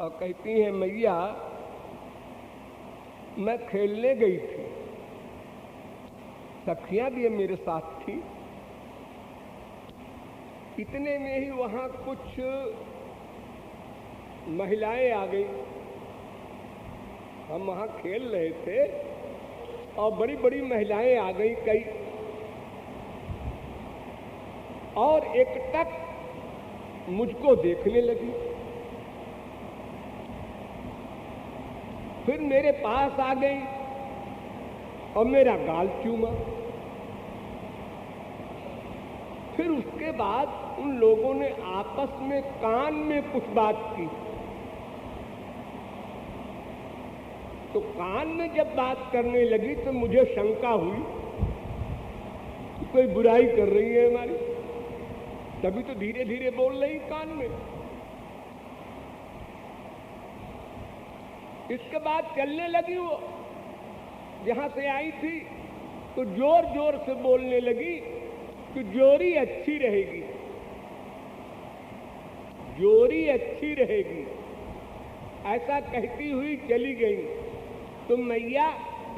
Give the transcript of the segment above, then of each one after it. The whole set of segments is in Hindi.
और कहती हैं मैया मैं खेलने गई थी, सखियां भी मेरे साथ थी। इतने में ही वहां कुछ महिलाएं आ गई। हम वहां खेल रहे थे और बड़ी बड़ी महिलाएं आ गई कई, और एकटक मुझको देखने लगी। फिर मेरे पास आ गई और मेरा गाल चूमा। फिर उसके बाद उन लोगों ने आपस में कान में कुछ बात की। तो कान में जब बात करने लगी तो मुझे शंका हुई कि कोई बुराई कर रही है हमारी, तभी तो धीरे धीरे बोल रही कान में। इसके बाद चलने लगी वो, जहां से आई थी तो जोर जोर से बोलने लगी कि जोरी अच्छी रहेगी, जोरी अच्छी रहेगी, ऐसा कहती हुई चली गई। तो मैया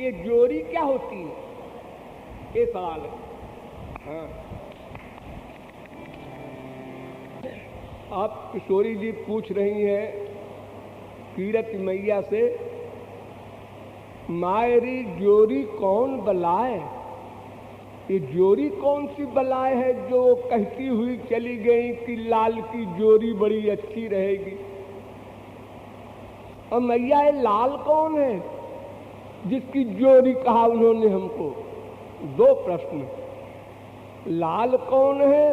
ये जोरी क्या होती है, ये सवाल है। हाँ, आप किशोरी जी पूछ रही हैं कीरत मैया से, मायरी जोरी कौन बलाए, ये जोरी कौन सी बलाए है जो कहती हुई चली गई कि लाल की जोरी बड़ी अच्छी रहेगी। और मैया ये लाल कौन है जिसकी जोरी कहा उन्होंने हमको। दो प्रश्न, लाल कौन है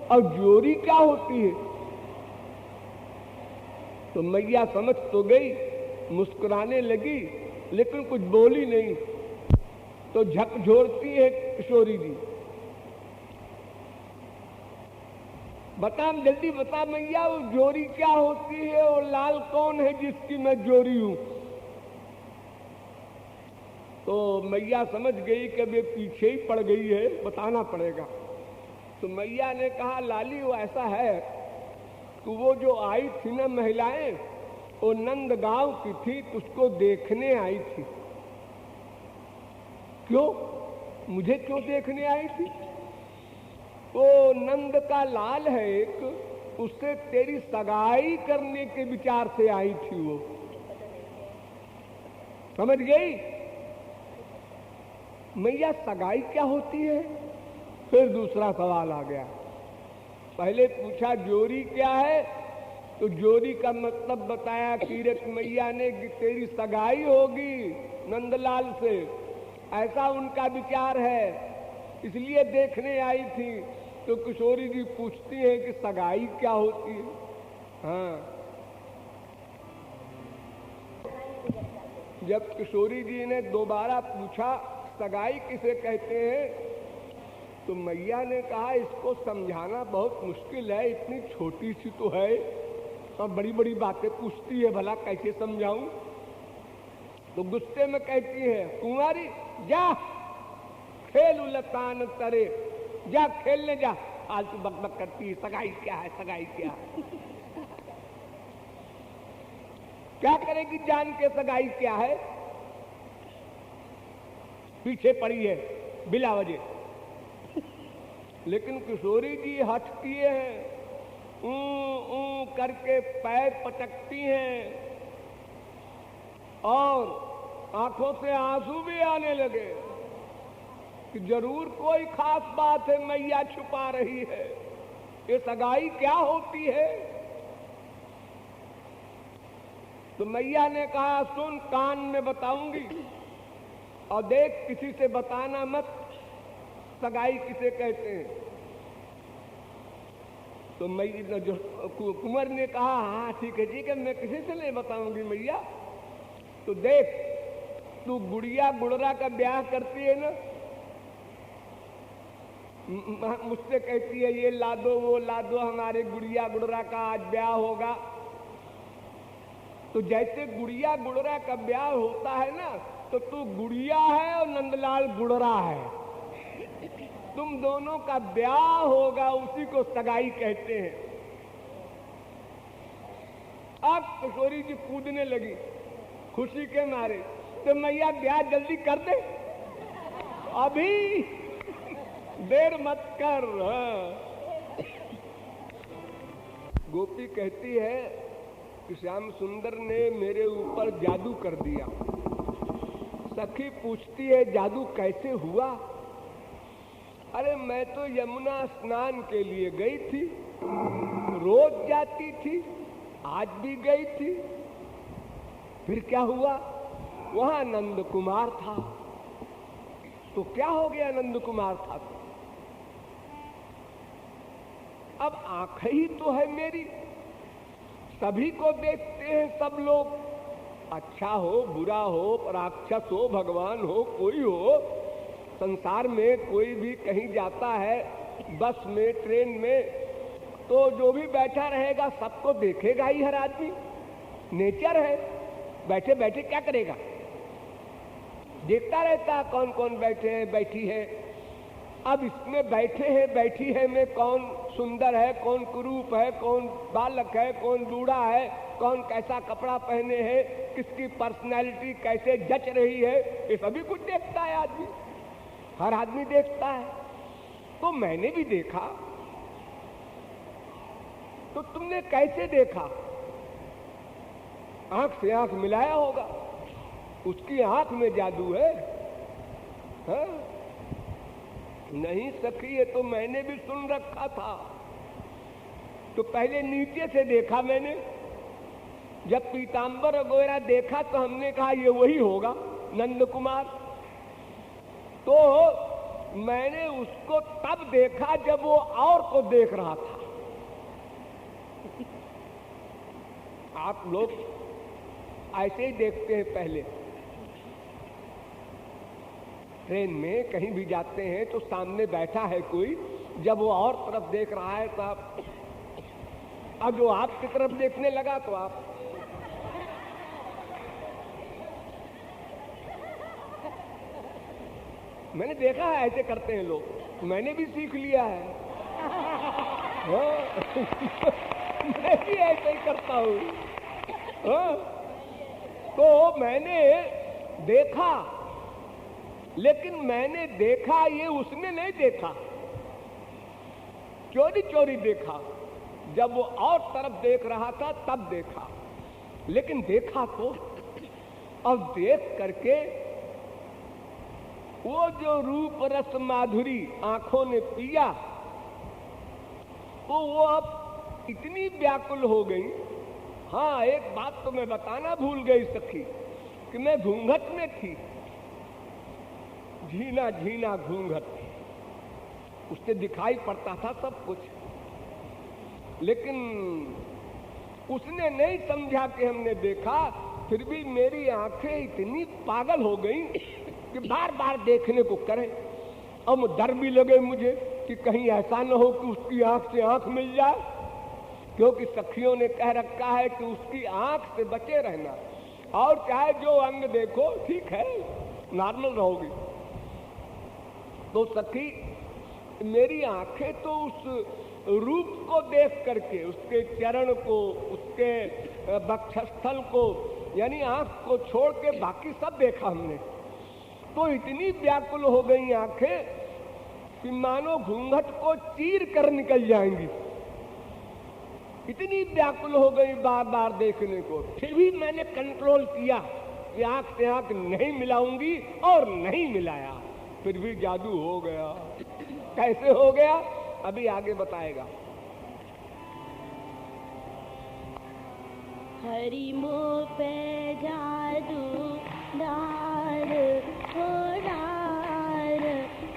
और जोरी क्या होती है। तो मैया समझ तो गई, मुस्कुराने लगी, लेकिन कुछ बोली नहीं। तो झकझोरती है किशोरी जी, बता जल्दी बता मैया वो जोरी क्या होती है और लाल कौन है जिसकी मैं जोरी हूं। तो मैया समझ गई कि वे पीछे ही पड़ गई है, बताना पड़ेगा। तो मैया ने कहा लाली वो ऐसा है कि वो जो आई थी ना महिलाएं, वो नंदगांव की थी, उसको देखने आई थी। क्यों, मुझे क्यों देखने आई थी। वो नंद का लाल है एक, उससे तेरी सगाई करने के विचार से आई थी वो, समझ गई। मैया सगाई क्या होती है। फिर दूसरा सवाल आ गया। पहले पूछा जोरी क्या है, तो जोरी का मतलब बताया कीरत मैया ने कि तेरी सगाई होगी नंदलाल से, ऐसा उनका विचार है, इसलिए देखने आई थी। तो किशोरी जी पूछती है कि सगाई क्या होती है। हाँ, जब किशोरी जी ने दोबारा पूछा सगाई किसे कहते हैं, तो मैया ने कहा इसको समझाना बहुत मुश्किल है, इतनी छोटी सी तो है और बड़ी बड़ी बातें पूछती है, भला कैसे समझाऊं। तो गुस्से में कहती है कुंवारी जा खेल उलतान तरे, जा खेलने जा, फालतू बकबक करती है। सगाई क्या है, सगाई क्या है। क्या करेगी जान के सगाई क्या है, पीछे पड़ी है बिला वजह। लेकिन किशोरी जी हट किए हैं, करके पैर पटकती हैं और आंखों से आंसू भी आने लगे कि जरूर कोई खास बात है मैया छुपा रही है, ये सगाई क्या होती है। तो मैया ने कहा सुन, कान में बताऊंगी और देख किसी से बताना मत सगाई किसे कहते हैं। तो मैया जो कुंवर ने कहा हाँ ठीक है मैं किसी से नहीं बताऊंगी मैया। तो देख तू गुड़िया गुड़रा का ब्याह करती है ना, मुझसे कहती है ये ला दो वो ला दो, हमारे गुड़िया गुड़रा का आज ब्याह होगा। तो जैसे गुड़िया गुड़रा का ब्याह होता है ना, तो तू गुड़िया है और नंदलाल गुड़रा है, तुम दोनों का ब्याह होगा, उसी को सगाई कहते हैं। अब किशोरी जी कूदने लगी खुशी के मारे। तो मैया ब्याह जल्दी कर दे, अभी देर मत कर। गोपी कहती है कि श्याम सुंदर ने मेरे ऊपर जादू कर दिया। सखी पूछती है जादू कैसे हुआ? अरे मैं तो यमुना स्नान के लिए गई थी, रोज जाती थी, आज भी गई थी। फिर क्या हुआ? वहां नंद कुमार था। तो क्या हो गया? नंद कुमार था तो अब आंख ही तो है मेरी, सभी को देखते हैं सब लोग, अच्छा हो बुरा हो, राक्षस हो भगवान हो, कोई हो, संसार में कोई भी कहीं जाता है बस में ट्रेन में, तो जो भी बैठा रहेगा सबको देखेगा ही हर आदमी, नेचर है। बैठे बैठे क्या करेगा? देखता रहता कौन कौन बैठे हैं बैठी है। अब इसमें बैठे हैं बैठी है में कौन सुंदर है, कौन कुरूप है, कौन बालक है, कौन बूढ़ा है, कौन कैसा कपड़ा पहने है, किसकी पर्सनैलिटी कैसे जच रही है, ये सभी कुछ देखता है आदमी, हर आदमी देखता है। तो मैंने भी देखा। तो तुमने कैसे देखा? आंख से आंख मिलाया होगा, उसकी आंख में जादू है। हाँ? नहीं सखी, ये तो मैंने भी सुन रखा था। तो पहले नीचे से देखा मैंने, जब पीतांबर वगैरह देखा तो हमने कहा ये वही होगा नंद कुमार। तो मैंने उसको तब देखा जब वो और को देख रहा था। आप लोग ऐसे ही देखते हैं पहले, ट्रेन में कहीं भी जाते हैं तो सामने बैठा है कोई, जब वो और तरफ देख रहा है तो आप, अब जो आपकी तरफ देखने लगा तो आप, मैंने देखा है ऐसे करते हैं लोग, मैंने भी सीख लिया है। मैं भी ऐसे ही करता हूँ। तो मैंने देखा, लेकिन मैंने देखा ये उसने नहीं देखा, चोरी चोरी देखा। जब वो और तरफ देख रहा था तब देखा, लेकिन देखा तो, अब देख करके वो जो रूप रस माधुरी आंखों ने पिया, तो वो अब इतनी व्याकुल हो गई। हाँ, एक बात तो मैं बताना भूल गई सखी, कि मैं घूंघट में थी, झीना झीना घूंघट, उससे दिखाई पड़ता था सब कुछ, लेकिन उसने नहीं समझा कि हमने देखा। फिर भी मेरी आंखें इतनी पागल हो गई कि बार बार देखने को करे। अब डर भी लगे मुझे कि कहीं ऐसा न हो कि उसकी आंख से आंख मिल जाए, क्योंकि सखियों ने कह रखा है कि उसकी आंख से बचे रहना, और चाहे जो अंग देखो ठीक है, नॉर्मल रहोगी। तो सखी मेरी आंखें तो उस रूप को देख करके, उसके चरण को, उसके वक्षस्थल को, यानी आंख को छोड़ के बाकी सब देखा हमने। तो इतनी व्याकुल हो गई आंखें कि मानो घूंघट को चीर कर निकल जाएंगी, इतनी व्याकुल हो गई बार बार देखने को। फिर भी मैंने कंट्रोल किया कि आंख से आंख नहीं मिलाऊंगी, और नहीं मिलाया। फिर भी जादू हो गया। कैसे हो गया अभी आगे बताएगा। हरि मोह पे जादू डार हो डार,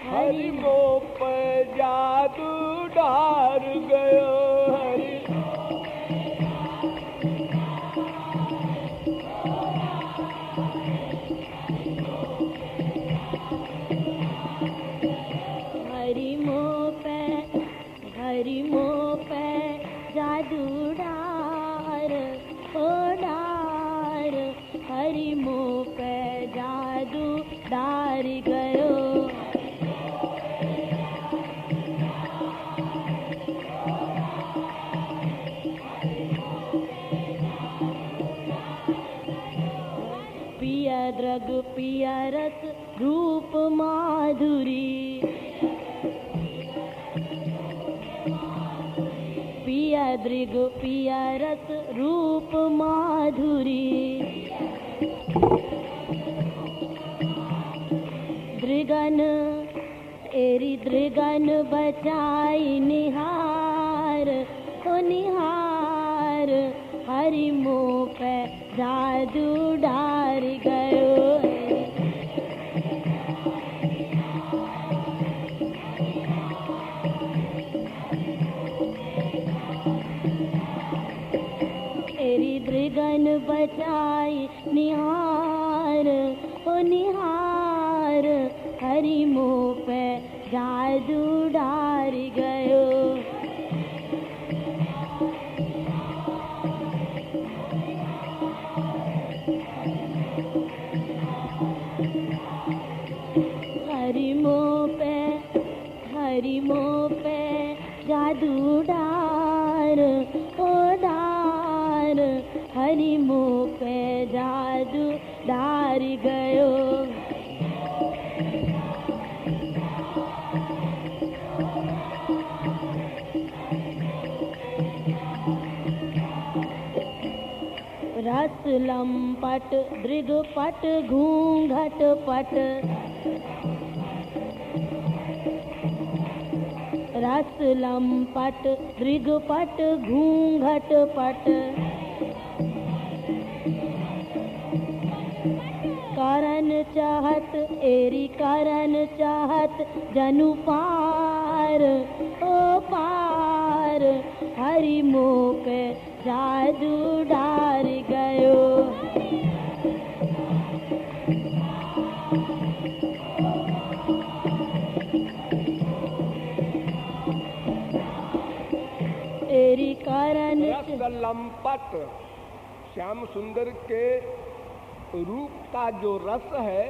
हरि मोह पे जादू डार गयो, हरि हरि मोह पे जादू डार हो डार, हरि मोह पे जादू डार गयो। दृग पिया रस रूप माधुरी, पिया दृग पिया रस रूप माधुरी, दृगन एरी दृगन बचाई निहार, ओ निहार, हरि मोह पे जादू डार गयो। एरी दृगन बचाई निहार, ओ निहार, हरि मोह पे जादू डार गयो। हरि मोह पे जादू डार, ओ डार, हरि मोह पे जादू डार गयो। रस लंपट दृग पट घूंघट पट, रस लंपट दृग पट घूंघट पट, करन चाहत एरी करन चाहत जनु पार, ओ पार, हरि मोह पे जादू डार गयो। एरी करन रस लंपट, श्याम सुंदर के रूप का जो रस है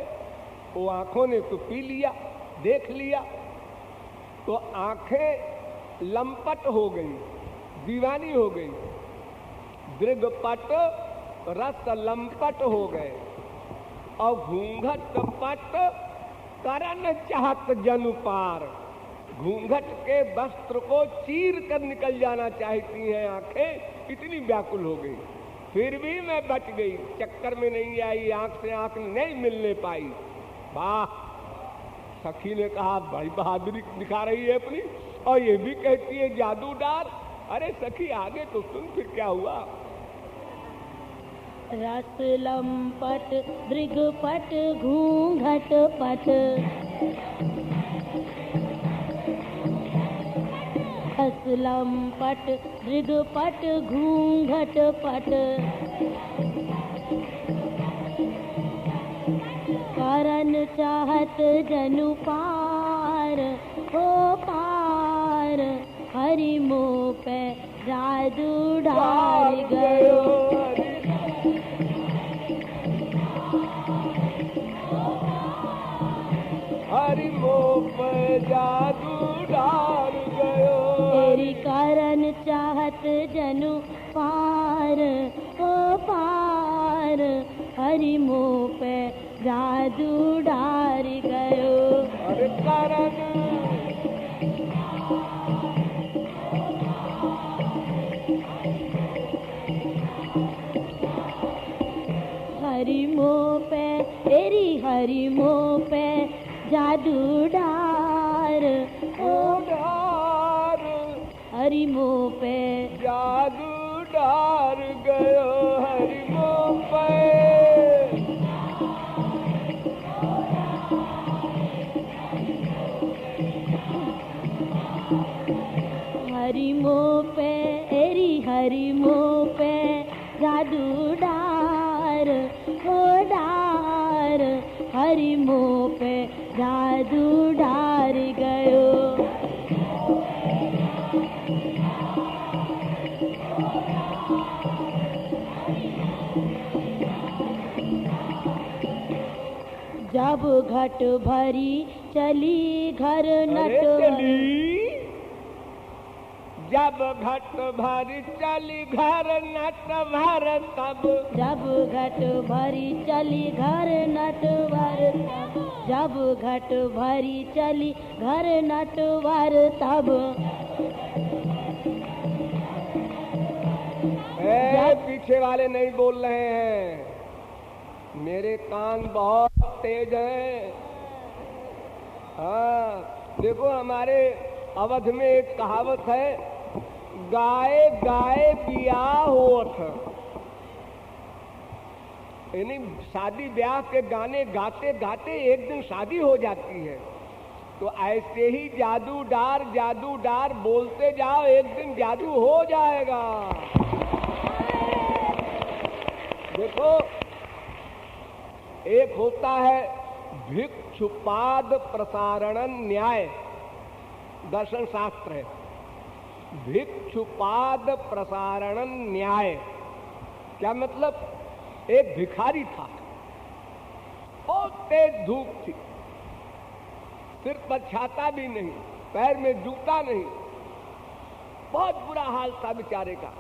वो आंखों ने तो पी लिया, देख लिया, तो आंखें लंपट हो गई, दीवानी हो गई। दृगपट रस लंपट हो गए और घूंघट पट करन चाहत जनु पार, घूंघट के वस्त्र को चीर कर निकल जाना चाहती हैं आंखें, इतनी व्याकुल हो गई। फिर भी मैं बच गई, चक्कर में नहीं आई, आंख से आंख नहीं मिलने पाई। वाह! सखी ने कहा बड़ी बहादुरी दिखा रही है अपनी, और ये भी कहती है जादू डार। अरे सखी आगे तो सुन फिर क्या हुआ। रस लंपट दृग पट घूंघट पट, रस लंपट दृग पट घूंघट पट, करन चाहत जनु पार, ओ पार, हरि मोह पे जादू डार गयो। हरि मोह पे जादू डार गयो। तेरी करन चाहत जनु पार, ओ पार, हरि मोह पे जादू डार गयो। अरे करन हरि मोह पे तेरी हरि मोह पे जादू डार, ओ डार, हरि मोह पे जादू डार गयो। हरि मोह पे हरि मोह पे तेरी हरि मोह पे जादू डार, ओ डार, हरि मोह पे जादू डार गयो। जब घट भरी चली घर नटवरी, जब घट भरी चली घर नट भर तब, जब घट भरी चली घर नट भर तब, जब घट भरी चली घर नट भर तब। पीछे वाले नहीं बोल रहे हैं, मेरे कान बहुत तेज हैं। हाँ देखो, हमारे अवध में एक कहावत है, गाए गाए बियाह होत, यानी शादी ब्याह के गाने गाते गाते एक दिन शादी हो जाती है। तो ऐसे ही जादू डार बोलते जाओ, एक दिन जादू हो जाएगा। देखो, एक होता है भिक्षुपाद प्रसारणन न्याय, दर्शन शास्त्र है। भिक्षुपाद प्रसारणन न्याय क्या मतलब? एक भिखारी था, बहुत तेज धूप थी, सिर पर छाता भी नहीं, पैर में जूता नहीं, बहुत बुरा हाल था बेचारे का।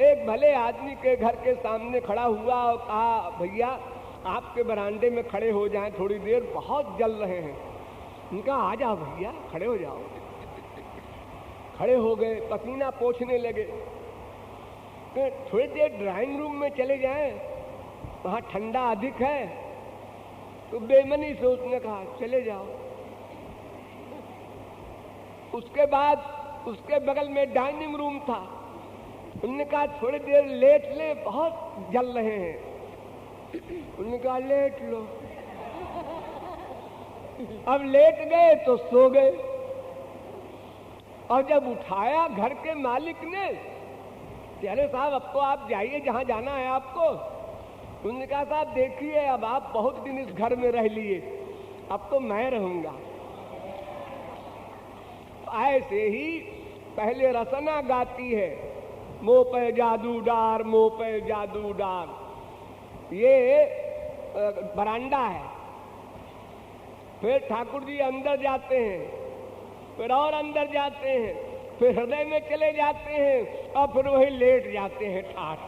एक भले आदमी के घर के सामने खड़ा हुआ और कहा, भैया आपके बरामदे में खड़े हो जाएं थोड़ी देर, बहुत जल रहे हैं। उनका आ जाओ भैया, खड़े हो जाओ। खड़े हो गए, पसीना पोंछने लगे। तो थोड़ी देर ड्राइंग रूम में चले जाएं, वहाँ ठंडा अधिक है। तो बेमनी से उसने कहा चले जाओ। उसके बाद उसके बगल में डाइनिंग रूम था, उन्होंने कहा थोड़ी देर लेट ले, बहुत जल रहे हैं। उन्होंने कहा लेट लो। अब लेट गए तो सो गए, और जब उठाया घर के मालिक ने, अरे साहब अब तो आप जाइए जहां जाना है आपको। उन्होंने कहा साहब देखिए, अब आप बहुत दिन इस घर में रह लिए, अब तो मैं रहूंगा। ऐसे ही पहले रसना गाती है, मोह पे जादू डार, मोह पे जादू डार। ये बरांडा है। फिर ठाकुर जी अंदर जाते हैं, फिर और अंदर जाते हैं, फिर हृदय में चले जाते हैं, और फिर वही लेट जाते हैं ठाठ।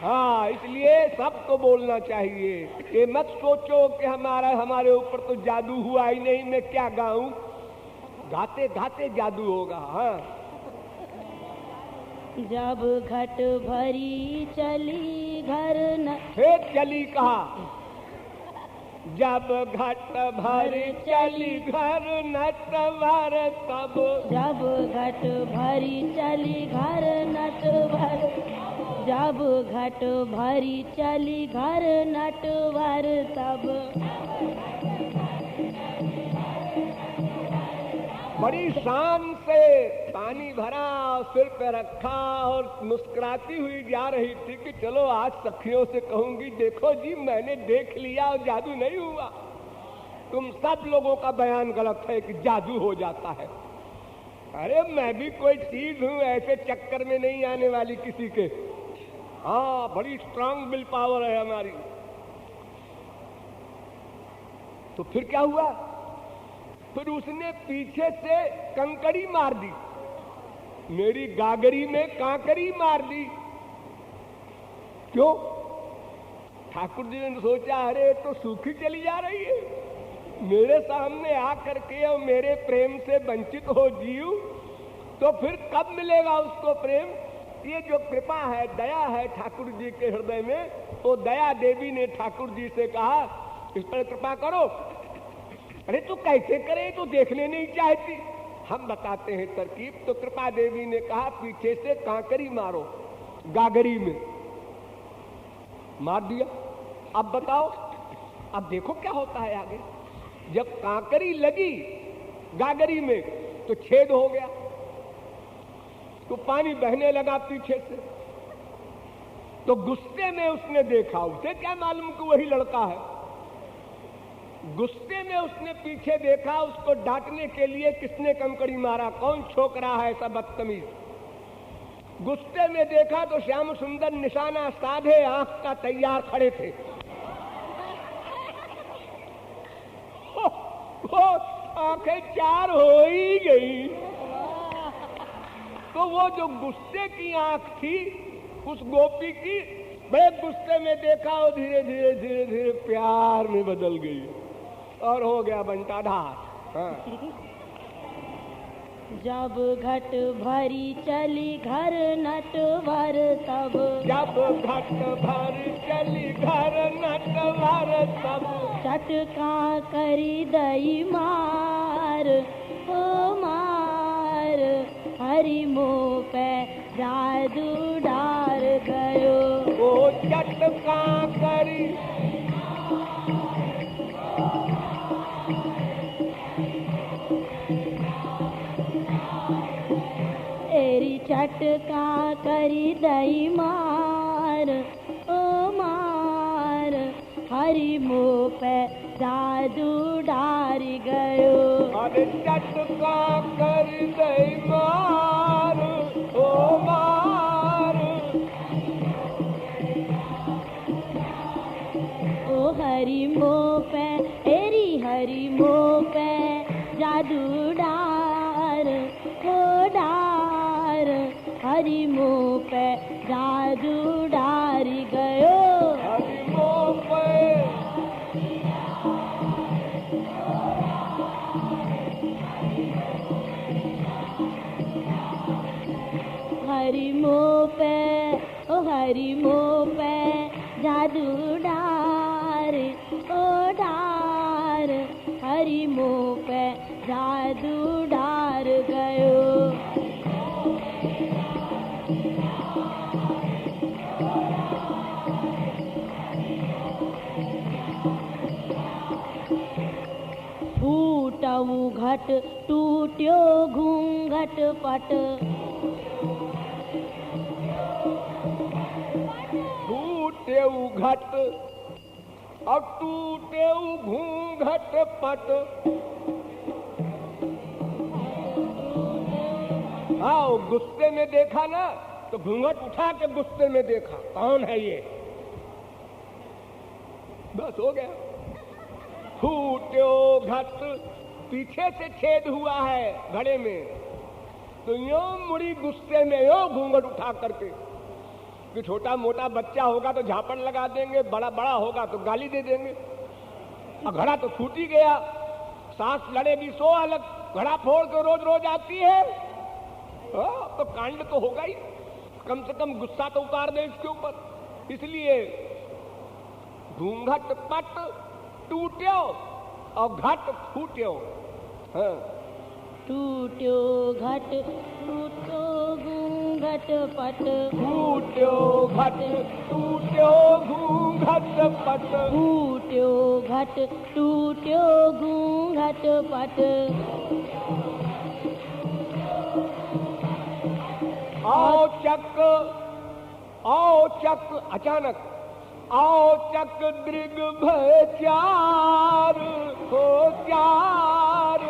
हाँ, इसलिए सबको बोलना चाहिए, ये मत सोचो कि हमारे ऊपर तो जादू हुआ ही नहीं, मैं क्या गाऊं। गाते गाते जादू होगा। हाँ, जब घट भरी चली घर न, फिर चली कहा, जब घट भरी चली घर नट भर तब, जब घट भरी चली घर नट भर, जब घट भरी चली घर नट भर तब। बड़ी शान से पानी भरा और सिर पे रखा और मुस्कुराती हुई जा रही थी कि चलो आज सखियों से कहूंगी, देखो जी मैंने देख लिया और जादू नहीं हुआ। तुम सब लोगों का बयान गलत है कि जादू हो जाता है। अरे मैं भी कोई चीज हूं, ऐसे चक्कर में नहीं आने वाली किसी के। हाँ, बड़ी स्ट्रांग विल पावर है हमारी। तो फिर क्या हुआ? फिर उसने पीछे से कंकड़ी मार दी, मेरी गागरी में कांकरी मार दी। क्यों? ठाकुर जी ने सोचा, अरे तो सूखी चली जा रही है, मेरे सामने आकर के और मेरे प्रेम से वंचित हो जीव, तो फिर कब मिलेगा उसको प्रेम। ये जो कृपा है, दया है ठाकुर जी के हृदय में, तो दया देवी ने ठाकुर जी से कहा इस पर कृपा करो। अरे तो कैसे करे, तो देखने नहीं चाहती। हम बताते हैं तरकीब। तो कृपा देवी ने कहा पीछे से कांकरी मारो, गागरी में मार दिया। अब बताओ, अब देखो क्या होता है आगे। जब कांकरी लगी गागरी में तो छेद हो गया, तो पानी बहने लगा पीछे से। तो गुस्से में उसने देखा, उसे क्या मालूम कि वही लड़का है। गुस्से में उसने पीछे देखा, उसको डांटने के लिए किसने कंकड़ी मारा, कौन छोकरा है ऐसा बदतमीज। गुस्से में देखा तो श्याम सुंदर निशाना साधे आंख का तैयार खड़े थे। आंखें चार हो ही गई तो वो जो गुस्से की आंख थी उस गोपी की, बड़े गुस्से में देखा और धीरे धीरे धीरे धीरे प्यार में बदल गई और हो गया बंटाधार। हाँ। जब घट भरी चली घर नट भर तब, जब घट भरी चली घर नट भर तब, चटका करी दई मार ओ मार, हरि मुँह पे जादू डार गयो। ओ चटका करी एरी चटका करी दई मार ओ मार, हरि मुँह पे जादू डारी गयो। अरे चटका करी दई मार ओ मार, ओ हरि मुँह पे एरी हरि मुँह पे जादू डार हो डार, हरि मुँह पे जादू डारी गयो। हरि मुँह पे हरि मुँह पे ओ हरि मुँह पे जादू डार ओ डार, हरि मुँह पे जादू डार गयो। फूटऊ घट टूट्यो घूंघट पट, टूटेऊ घट और टूटेऊ घूंघट पट। आओ गुस्से में देखा ना तो घूंघट उठा के गुस्से में देखा कौन है ये, बस हो गया। फूट्यो घट, पीछे से छेद हुआ है घड़े में तो यूं मुड़ी गुस्से में यूं घूंघट उठा करके, कि छोटा मोटा बच्चा होगा तो झापड़ लगा देंगे, बड़ा बड़ा होगा तो गाली दे देंगे। और घड़ा तो फूट ही गया, सांस लड़ेगी सो अलग, घड़ा फोड़ के रोज रोज आती है तो कांड तो होगा ही, कम से कम गुस्सा तो उतार दे इसके ऊपर। इसलिए घूंघट पट टूट्यो और घट फूट्यो। हाँ। टूट्यो घट टूटो घूंघट पट, फूट्यो घट टूट्यो घूंघट पट, फूट्यो घट टूट्यो घूंघट पट। औचक अचानक, औचक दृग भय चार हो चार,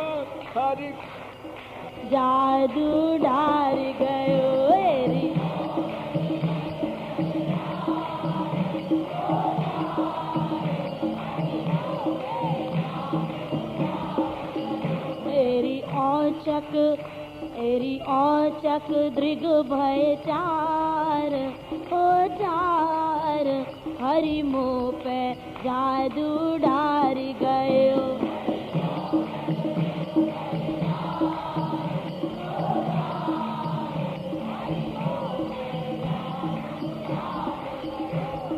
हरि जादू डार गयो एरी। एरी औचक दृग भय चार हो चार, हरि मुँह पे जादू डार गयो।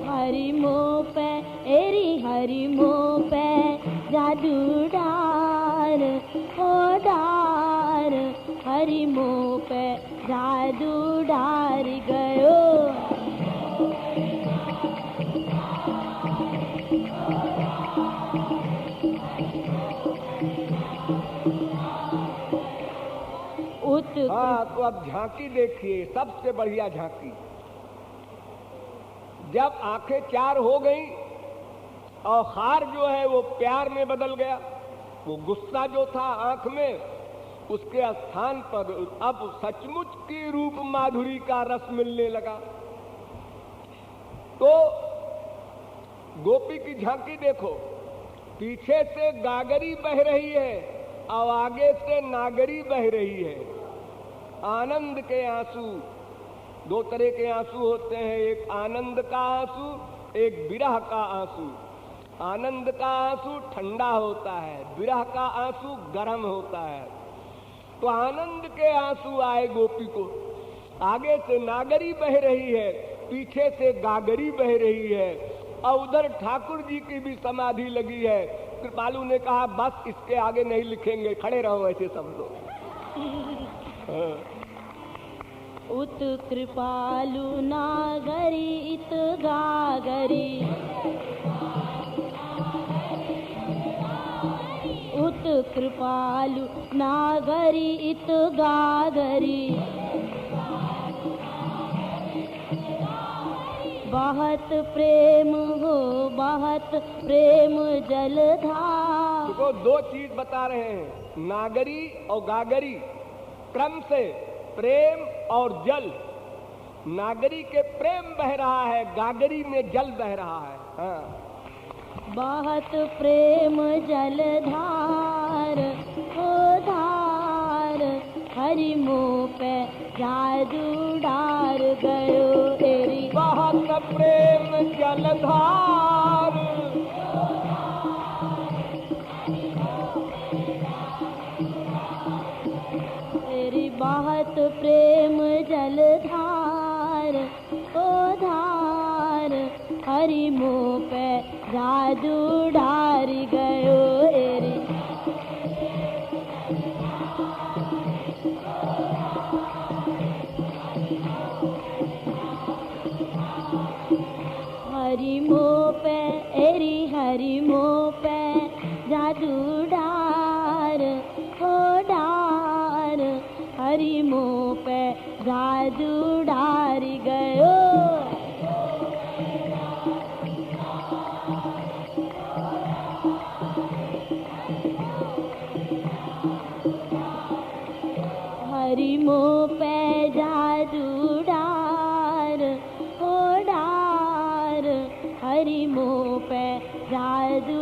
हरि मुँह पे एरी हरि मुँह पे जादू डार हो डार, हरि मुँह पे जादू डार गयो। हाँ, तो अब झांकी देखिए, सबसे बढ़िया झांकी। जब आंखें चार हो गई और हार जो है वो प्यार में बदल गया, वो गुस्सा जो था आंख में उसके स्थान पर अब सचमुच की रूप माधुरी का रस मिलने लगा। तो गोपी की झांकी देखो, पीछे से गागरी बह रही है और आगे से नागरी बह रही है। आनंद के आंसू, दो तरह के आंसू होते हैं, एक आनंद का आंसू, एक विरह का आंसू। आनंद का आंसू ठंडा होता है, विरह का आंसू गर्म होता है। तो आनंद के आंसू आए गोपी को, आगे से नागरी बह रही है, पीछे से गागरी बह रही है, और उधर ठाकुर जी की भी समाधि लगी है। कृपालु ने कहा बस इसके आगे नहीं लिखेंगे, खड़े रहो ऐसे सब लोग। उत कृपालु नागरी इत गागरी, उत कृपालु नागरी इत गागरी, बहुत प्रेम हो बहुत प्रेम जलधार। देखो दो चीज बता रहे हैं, नागरी और गागरी, क्रम से प्रेम और जल। नागरी के प्रेम बह रहा है, गागरी में जल बह रहा है। हाँ। बहुत प्रेम जलधार ओ धार, हरि मुँह पे जादू डार गयो तेरी। बहुत प्रेम जलधार, तेरी बहुत प्रेम जलधार ओ धार, हरि मुँह पे जादू डार गयो तेरी। हरि मुँह पे एरी, हरि मुँह पे जादू डार हो डार, हरि मुँह पे जादू डार गयो। हरि मुँह पे जादू डार हो डार, हरि मुँह पे जादू